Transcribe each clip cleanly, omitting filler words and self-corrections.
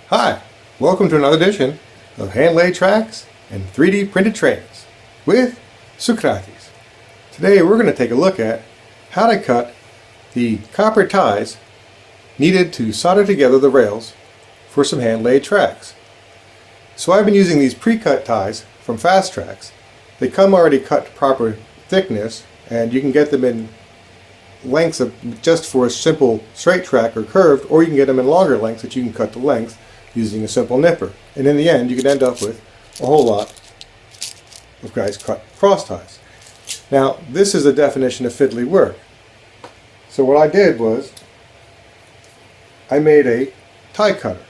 Hi, welcome to another edition of Handlaid Tracks and 3D printed trains with Socrates. Today we're going to take a look at how to cut the copper ties needed to solder together the rails for some hand-laid tracks. So I've been using these pre-cut ties from Fast Tracks. They come already cut to proper thickness, and you can get them in lengths of just for a simple straight track or curved, or you can get them in longer lengths that you can cut the length using a simple nipper. And in the end you can end up with a whole lot of guys cut cross ties. Now this is a definition of fiddly work. So what I did was I made a tie cutter.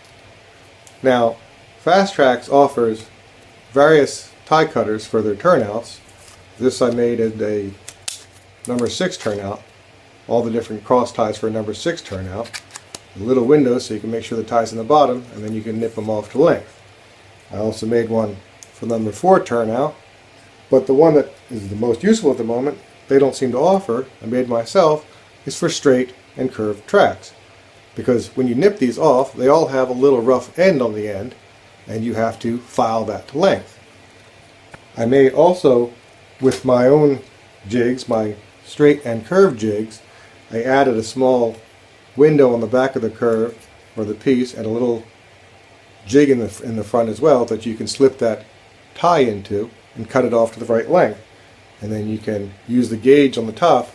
Now Fast Tracks offers various tie cutters for their turnouts. This I made as a number 6 turnout. All the different cross ties for a number 6 turnout. A little window so you can make sure the tie's in the bottom, and then you can nip them off to length. I also made one for number 4 turnout, but the one that is the most useful at the moment, they don't seem to offer, I made myself, is for straight and curved tracks. Because when you nip these off, they all have a little rough end on the end, and you have to file that to length. I made also, with my own jigs, my straight and curved jigs, I added a small window on the back of the curve or the piece and a little jig in the front as well that you can slip that tie into and cut it off to the right length. And then you can use the gauge on the top,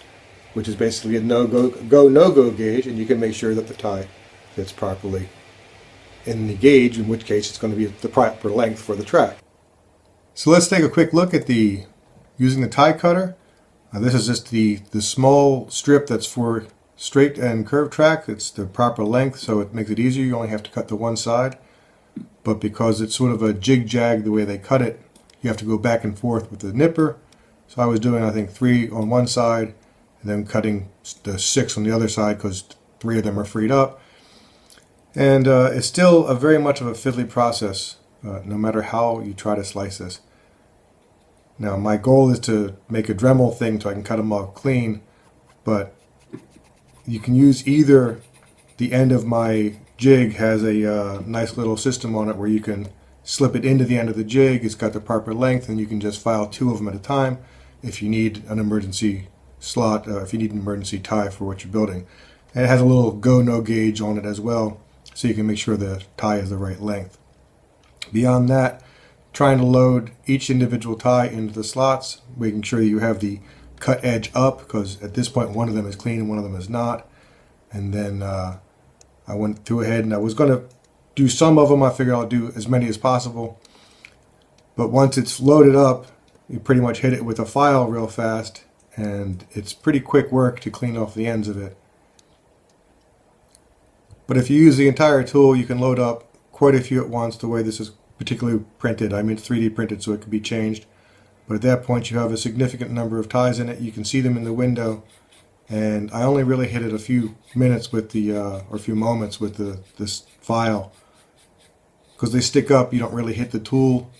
which is basically a no-go gauge, and you can make sure that the tie fits properly in the gauge, in which case it's going to be the proper length for the track. So let's take a quick look at using the tie cutter. This is just the small strip that's for straight and curved track. It's the proper length, so it makes it easier. You only have to cut the one side, but because it's sort of a jig-jag the way they cut it, you have to go back and forth with the nipper. So I was doing, I think, 3 on one side and then cutting the 6 on the other side because 3 of them are freed up. And it's still very much of a fiddly process, no matter how you try to slice this. Now my goal is to make a Dremel thing so I can cut them off clean, but you can use either the end of my jig has a nice little system on it where you can slip it into the end of the jig. It's got the proper length, and you can just file 2 of them at a time if you need an emergency slot, if you need an emergency tie for what you're building. And it has a little go-no gauge on it as well, so you can make sure the tie is the right length. Beyond that, trying to load each individual tie into the slots, making sure you have the cut edge up, because at this point one of them is clean and one of them is not. And then I went through ahead and I was going to do some of them. I figured I'll do as many as possible, but once it's loaded up, you pretty much hit it with a file real fast, and it's pretty quick work to clean off the ends of it. But if you use the entire tool, you can load up quite a few at once. The way this is particularly printed, I mean it's 3D printed, so it can be changed. But at that point you have a significant number of ties in it. You can see them in the window, and I only really hit it a few minutes with the or a few moments with this file, because they stick up. You don't really hit the tool,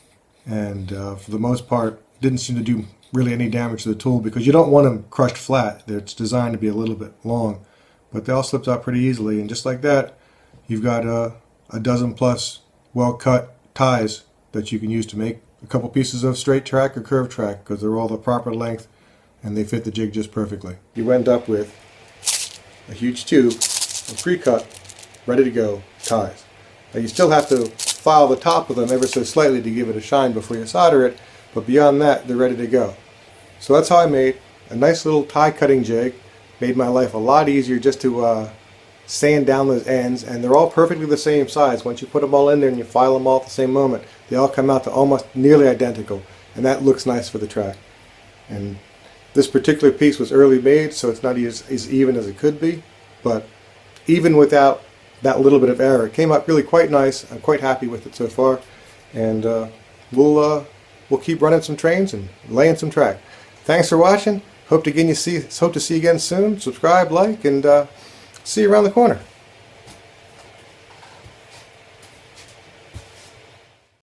and for the most part didn't seem to do really any damage to the tool, because you don't want them crushed flat. It's designed to be a little bit long, but they all slipped out pretty easily. And just like that, you've got a dozen plus well cut ties that you can use to make a couple pieces of straight track or curved track, because they're all the proper length and they fit the jig just perfectly. You end up with a huge tube of pre-cut, ready to go ties. Now you still have to file the top of them ever so slightly to give it a shine before you solder it, but beyond that they're ready to go. So that's how I made a nice little tie cutting jig. Made my life a lot easier just to sand down those ends, and they're all perfectly the same size. Once you put them all in there and you file them all at the same moment, they all come out to almost nearly identical, and that looks nice for the track. And this particular piece was early made, so it's not as even as it could be, but even without that little bit of error, it came out really quite nice. I'm quite happy with it so far, and we'll keep running some trains and laying some track. Thanks for watching. Hope to see you again soon. Subscribe, like, and see you around the corner.